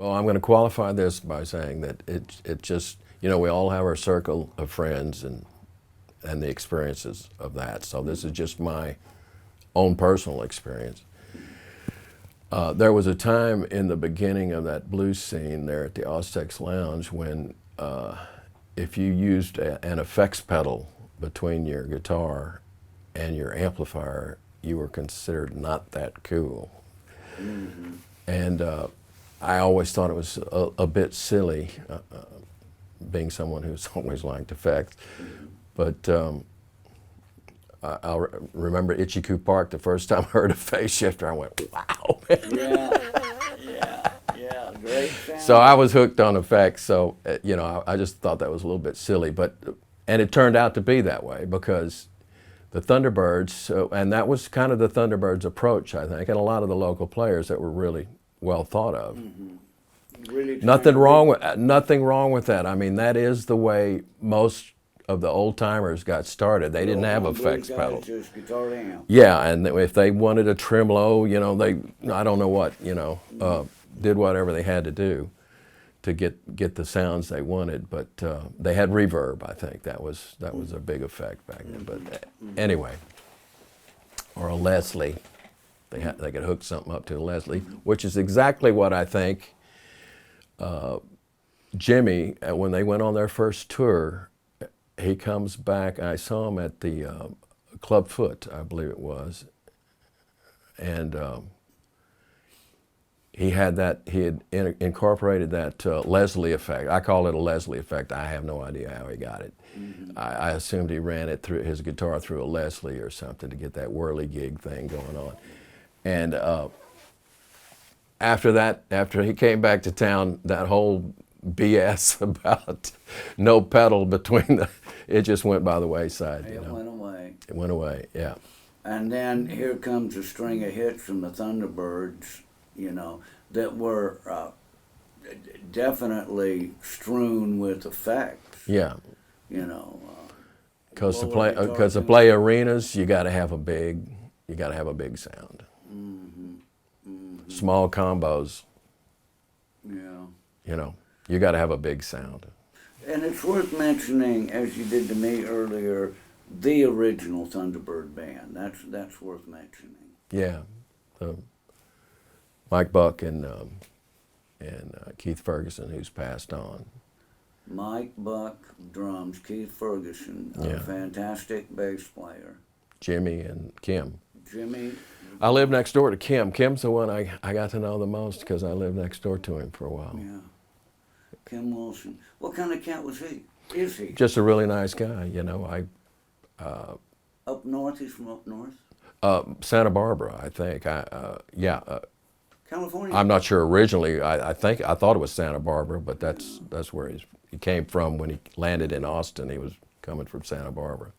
Well, I'm going to qualify this by saying that it just, you know, we all have our circle of friends and the experiences of that. So this is just my own personal experience. There was a time in the beginning of that blues scene there at the Aztecs Lounge when if you used an effects pedal between your guitar and your amplifier, you were considered not that cool. Mm-hmm. And I always thought it was a bit silly, being someone who's always liked effects. But I'll remember Itchy-Coo Park, the first time I heard a phase shifter, I went, wow. Yeah, great sound. So I was hooked on effects, so, you know, I just thought that was a little bit silly. And it turned out to be that way because the Thunderbirds, and that was kind of the Thunderbirds' approach, I think, and a lot of the local players that were really well thought of. Mm-hmm. Really nothing wrong with that. I mean, that is the way most of the old timers got started. They didn't have effects pedals. Just guitar amp. Yeah, and if they wanted a tremolo, you know, I don't know what, you know, did whatever they had to do to get the sounds they wanted. But they had reverb. I think that was a big effect back then. But anyway, or a Leslie. They could hook something up to a Leslie, which is exactly what I think Jimmy, when they went on their first tour, he comes back. I saw him at the Club Foot, I believe it was, and he had incorporated that Leslie effect. I call it a Leslie effect. I have no idea how he got it. Mm-hmm. I assumed he ran it through his guitar through a Leslie or something to get that whirly gig thing going on. And after he came back to town, that whole BS about no pedal between it just went by the wayside. It went away. It went away, yeah. And then here comes a string of hits from the Thunderbirds, you know, that were definitely strewn with effects. Yeah. You know. Because to play arenas, you got to have a big sound. Mm-hmm. Mm-hmm. Small combos. Yeah. You know, you got to have a big sound. And it's worth mentioning, as you did to me earlier, the original Thunderbird band. That's worth mentioning. Yeah, Mike Buck and Keith Ferguson, who's passed on. Mike Buck, drums. Keith Ferguson, a fantastic bass player. Jimmy and Kim. Jimmy. I live next door to Kim. Kim's the one I got to know the most because I lived next door to him for a while. Yeah. Kim Wilson. What kind of cat was he? Is he? Just a really nice guy, you know. Up north? He's from up north? Santa Barbara, I think. California? I'm not sure originally. I thought it was Santa Barbara, but that's where he came from when he landed in Austin. He was coming from Santa Barbara.